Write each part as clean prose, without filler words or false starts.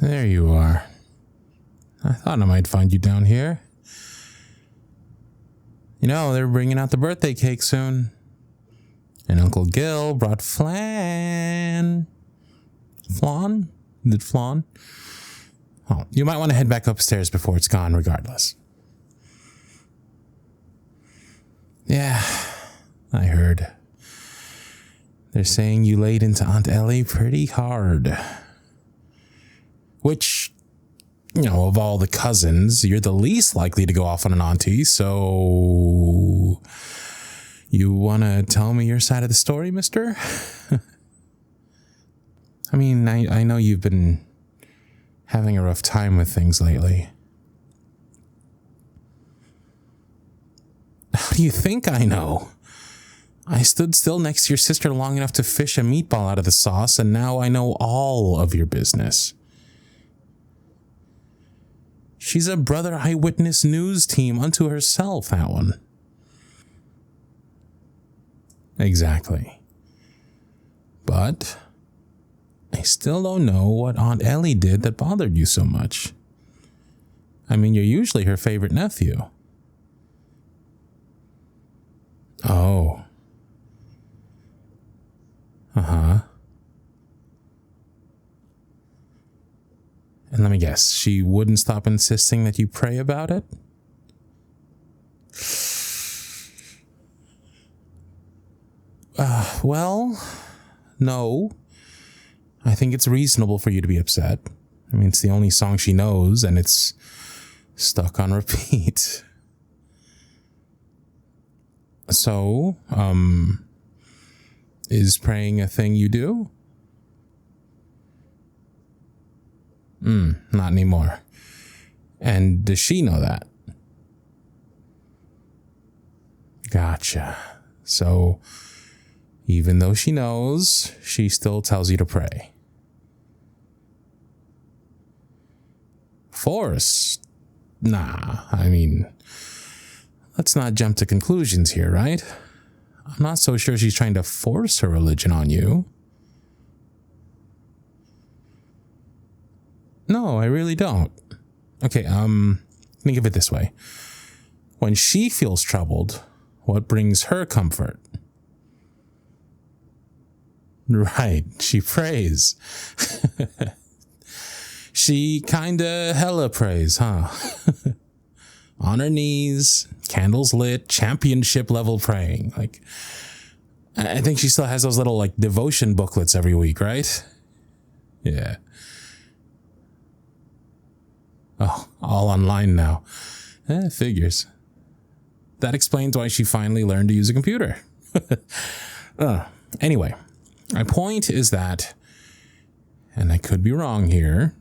There you are. I thought I might find you down here. You know, they're bringing out the birthday cake soon. And Uncle Gil brought Flan. Flan? Is it Flan? Oh, you might want to head back upstairs before it's gone regardless. Yeah, I heard. They're saying you laid into Aunt Ellie pretty hard. Which, you know, of all the cousins, you're the least likely to go off on an auntie, so... You want to tell me your side of the story, mister? I mean, I know you've been having a rough time with things lately. How do you think I know? I stood still next to your sister long enough to fish a meatball out of the sauce, and now I know all of your business. She's a brother eyewitness news team unto herself, that one. Exactly. But I still don't know what Aunt Ellie did that bothered you so much. I mean, you're usually her favorite nephew. Oh. Uh-huh. And let me guess, she wouldn't stop insisting that you pray about it? Well, no. I think it's reasonable for you to be upset. I mean, it's the only song she knows, and it's stuck on repeat. So, is praying a thing you do? Not anymore. And does she know that? Gotcha. So, even though she knows, she still tells you to pray. Force? Nah, I mean, let's not jump to conclusions here, right? I'm not so sure she's trying to force her religion on you. No, I really don't. Okay, think of it this way. When she feels troubled, what brings her comfort? Right, she prays. She kinda hella prays, huh? On her knees, candles lit, championship level praying. Like, I think she still has those little, like, devotion booklets every week, right? Yeah. Oh, all online now. Figures. That explains why she finally learned to use a computer. Anyway, my point is that, and I could be wrong here,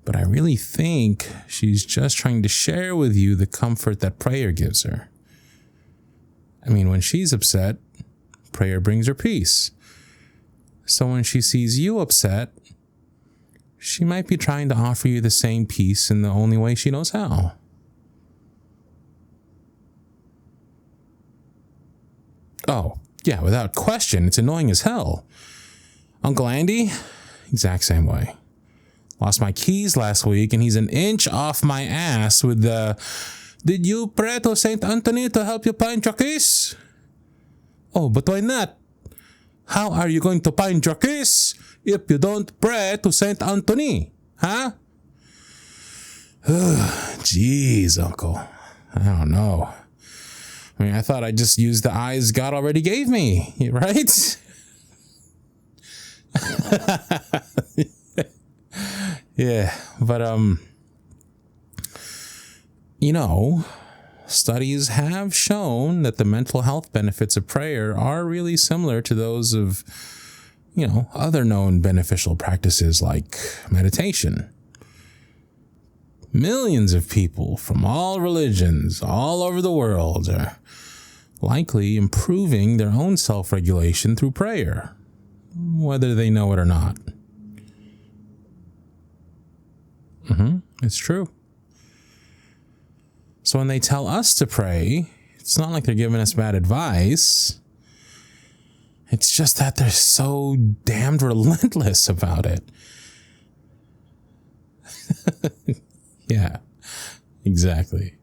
but I really think she's just trying to share with you the comfort that prayer gives her. I mean, when she's upset, prayer brings her peace. So when she sees you upset, she might be trying to offer you the same peace in the only way she knows how. Oh, yeah, without question, it's annoying as hell. Uncle Andy, exact same way. Lost my keys last week, and he's an inch off my ass with the, "Did you pray to Saint Anthony to help you find your keys?" Oh, but why not? How are you going to find your keys if you don't pray to Saint Anthony? Huh? Jeez, Uncle. I don't know. I mean, I thought I just used the eyes God already gave me, right? Yeah, but, you know, studies have shown that the mental health benefits of prayer are really similar to those of, you know, other known beneficial practices like meditation. Millions of people from all religions all over the world are likely improving their own self-regulation through prayer, whether they know it or not. It's true. So when they tell us to pray, it's not like they're giving us bad advice. It's just that they're so damned relentless about it. Yeah, exactly.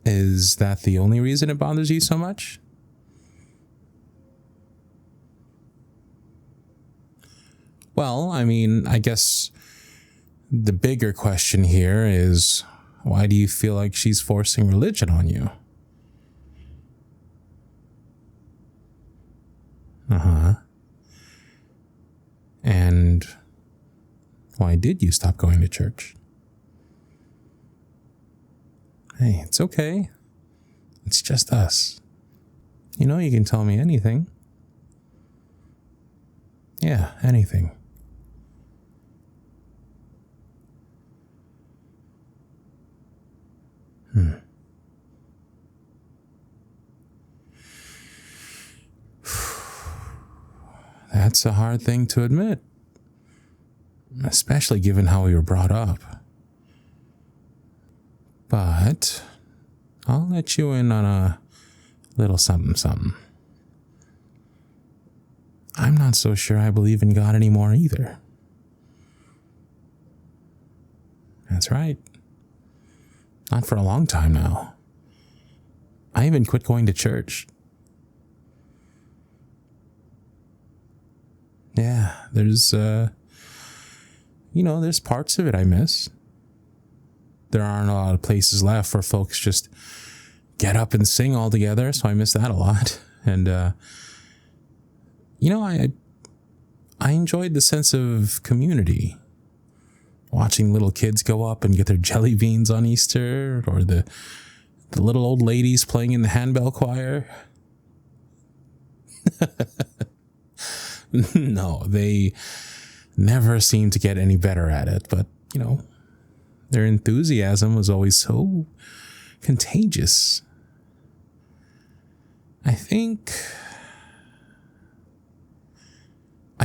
Is that the only reason it bothers you so much? Well, I mean, I guess the bigger question here is, why do you feel like she's forcing religion on you? Uh-huh. And why did you stop going to church? Hey, it's okay. It's just us. You know, you can tell me anything. Yeah, anything. That's a hard thing to admit, especially given how we were brought up. But I'll let you in on a little something something. I'm not so sure I believe in God anymore either. That's right. Not for a long time now. I even quit going to church. Yeah, there's parts of it I miss. There aren't a lot of places left where folks just get up and sing all together, so I miss that a lot. And, I enjoyed the sense of community. Watching little kids go up and get their jelly beans on Easter, or the little old ladies playing in the handbell choir. No, they never seem to get any better at it, but, their enthusiasm was always so contagious. I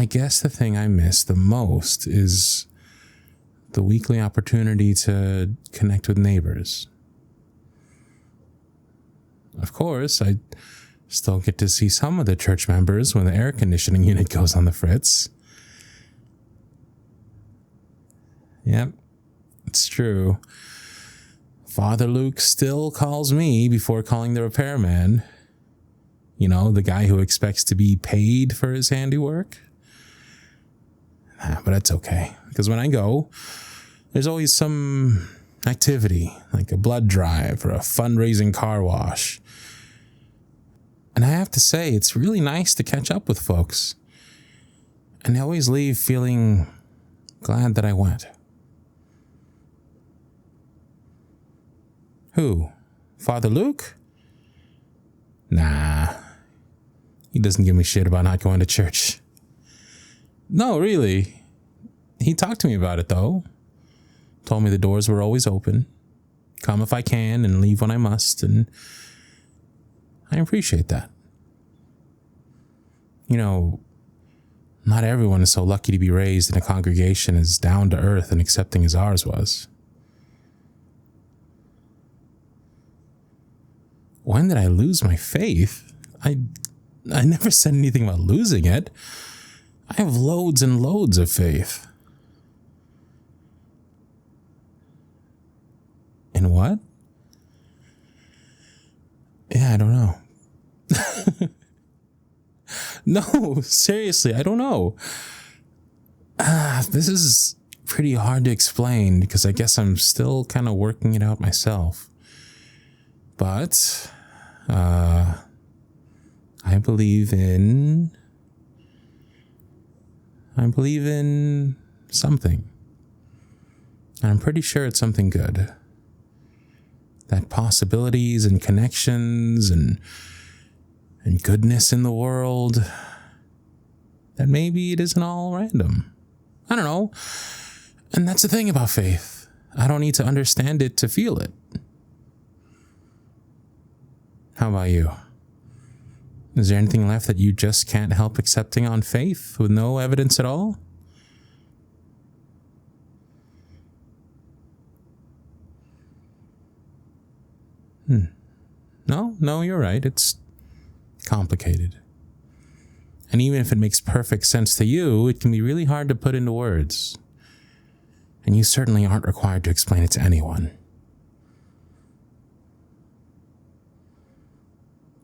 guess the thing I miss the most is the weekly opportunity to connect with neighbors. Of course, I still get to see some of the church members when the air conditioning unit goes on the fritz. Yep, it's true. Father Luke still calls me before calling the repairman. The guy who expects to be paid for his handiwork. But that's okay, because when I go, there's always some activity, like a blood drive or a fundraising car wash. And I have to say, it's really nice to catch up with folks. And I always leave feeling glad that I went. Who? Father Luke? Nah. He doesn't give me shit about not going to church. No, really. He talked to me about it, though. Told me the doors were always open. Come if I can and leave when I must, and I appreciate that. Not everyone is so lucky to be raised in a congregation as down to earth and accepting as ours was. When did I lose my faith? I never said anything about losing it. I have loads and loads of faith. In what? Yeah, I don't know. No, seriously, I don't know. This is pretty hard to explain because I guess I'm still kind of working it out myself. But I believe in something. And I'm pretty sure it's something good. That possibilities and connections and goodness in the world, that maybe it isn't all random. I don't know. And that's the thing about faith. I don't need to understand it to feel it. How about you? Is there anything left that you just can't help accepting on faith with no evidence at all? No, you're right. It's complicated. And even if it makes perfect sense to you, it can be really hard to put into words. And you certainly aren't required to explain it to anyone.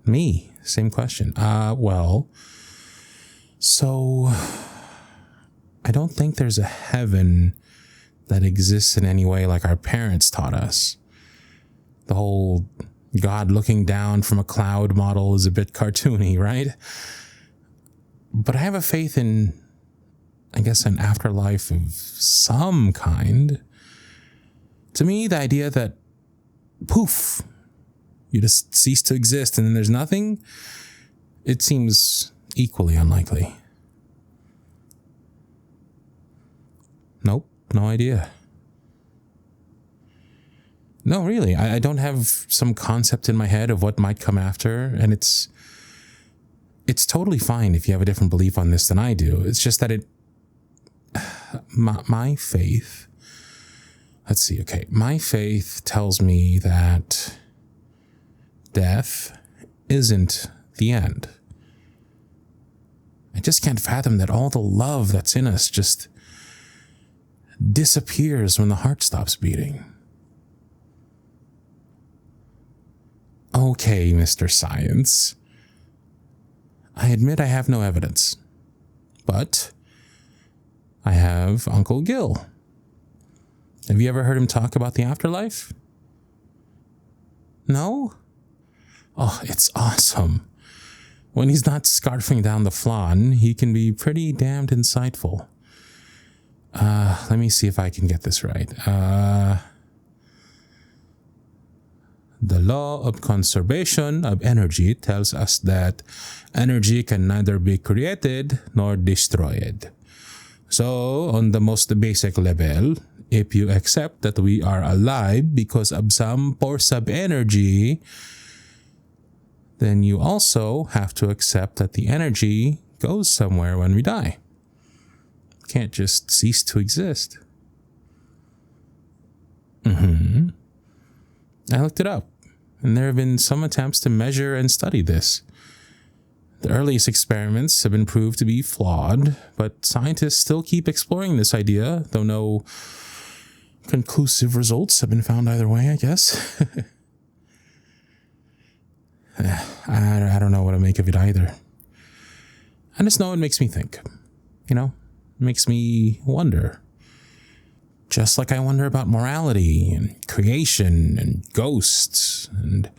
Me, same question. So I don't think there's a heaven that exists in any way like our parents taught us. The whole God looking down from a cloud model is a bit cartoony, right? But I have a faith in, I guess, an afterlife of some kind. To me, the idea that, poof, you just cease to exist and then there's nothing, it seems equally unlikely. Nope, no idea. No, really, I don't have some concept in my head of what might come after, and it's totally fine if you have a different belief on this than I do. It's just that my faith, my faith tells me that death isn't the end. I just can't fathom that all the love that's in us just disappears when the heart stops beating. Okay, Mr. Science. I admit I have no evidence, but I have Uncle Gil. Have you ever heard him talk about the afterlife? No? Oh, it's awesome. When he's not scarfing down the Flan, he can be pretty damned insightful. Let me see if I can get this right. The law of conservation of energy tells us that energy can neither be created nor destroyed. So, on the most basic level, if you accept that we are alive because of some force of energy, then you also have to accept that the energy goes somewhere when we die. It can't just cease to exist. I looked it up, and there have been some attempts to measure and study this. The earliest experiments have been proved to be flawed, but scientists still keep exploring this idea, though no conclusive results have been found either way, I guess. I don't know what to make of it either. I just know it makes me think. It makes me wonder. Just like I wonder about morality and creation and ghosts and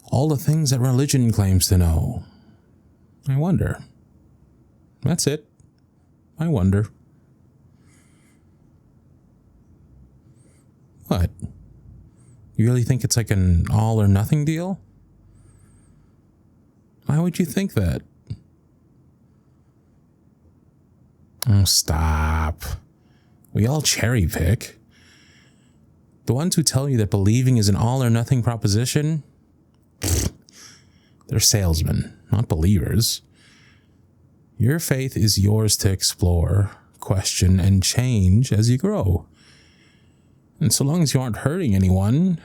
all the things that religion claims to know. I wonder. That's it. I wonder. What? You really think it's like an all or nothing deal? Why would you think that? Oh, stop. We all cherry pick. The ones who tell you that believing is an all or nothing proposition, they're salesmen, not believers. Your faith is yours to explore, question, and change as you grow. And so long as you aren't hurting anyone,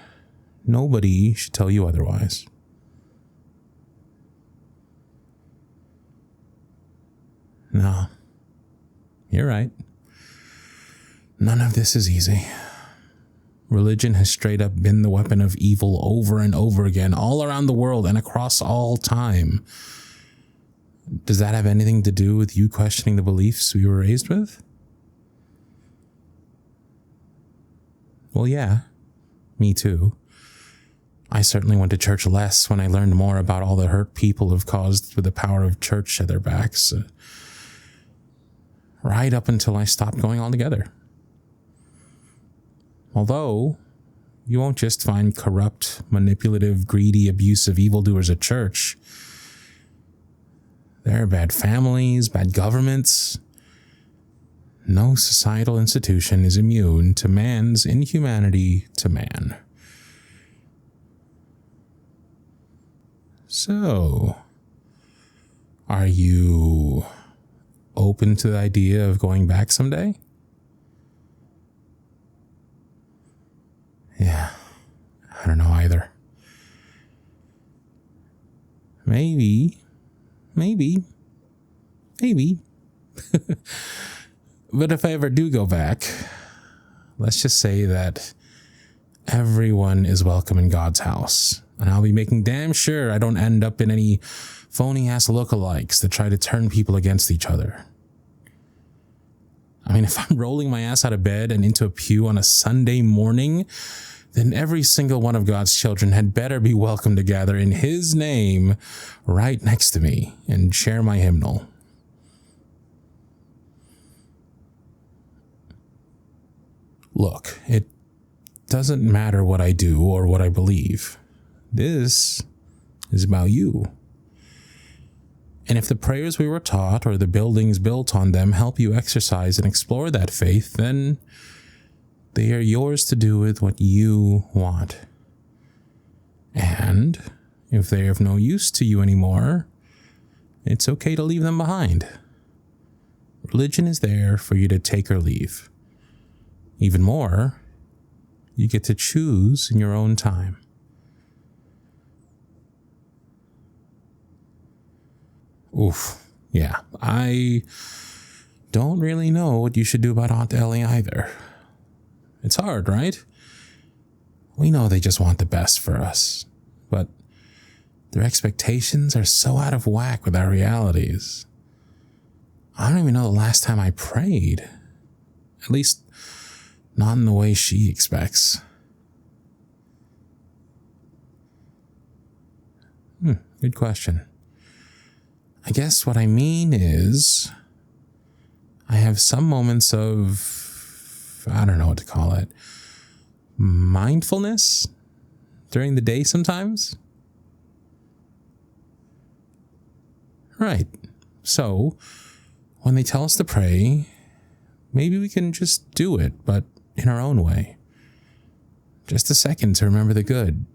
nobody should tell you otherwise. No, you're right. None of this is easy. Religion has straight up been the weapon of evil over and over again, all around the world and across all time. Does that have anything to do with you questioning the beliefs we were raised with? Well, yeah, me too. I certainly went to church less when I learned more about all the hurt people have caused with the power of church at their backs. Right up until I stopped going altogether. Although, you won't just find corrupt, manipulative, greedy, abusive evildoers at church. There are bad families, bad governments. No societal institution is immune to man's inhumanity to man. So, are you open to the idea of going back someday? Yeah, I don't know either. Maybe, Maybe. But if I ever do go back, let's just say that everyone is welcome in God's house. And I'll be making damn sure I don't end up in any phony-ass lookalikes that try to turn people against each other. I mean, if I'm rolling my ass out of bed and into a pew on a Sunday morning, then every single one of God's children had better be welcome to gather in His name right next to me and share my hymnal. Look, it doesn't matter what I do or what I believe. This is about you. And if the prayers we were taught or the buildings built on them help you exercise and explore that faith, then they are yours to do with what you want. And if they are of no use to you anymore, it's okay to leave them behind. Religion is there for you to take or leave. Even more, you get to choose in your own time. Oof, yeah, I don't really know what you should do about Aunt Ellie either. It's hard, right? We know they just want the best for us, but their expectations are so out of whack with our realities. I don't even know the last time I prayed. At least, not in the way she expects. Good question. I guess what I mean is, I have some moments of, I don't know what to call it, mindfulness during the day sometimes. Right. So, when they tell us to pray, maybe we can just do it, but in our own way. Just a second to remember the good,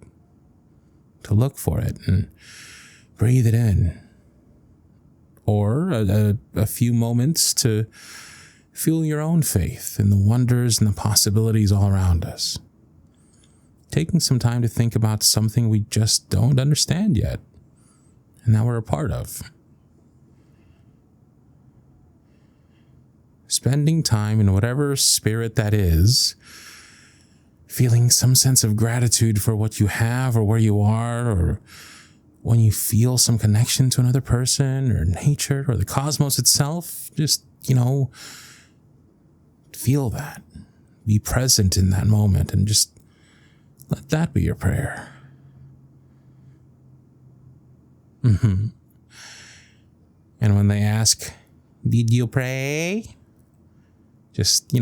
to look for it and breathe it in. Or a few moments to feel your own faith in the wonders and the possibilities all around us. Taking some time to think about something we just don't understand yet, and that we're a part of. Spending time in whatever spirit that is, feeling some sense of gratitude for what you have or where you are, or when you feel some connection to another person or nature or the cosmos itself, just, feel that. Be present in that moment and just let that be your prayer. And when they ask, did you pray? Just,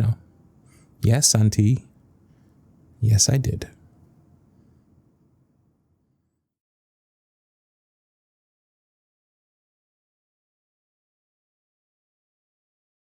yes, Auntie. Yes, I did.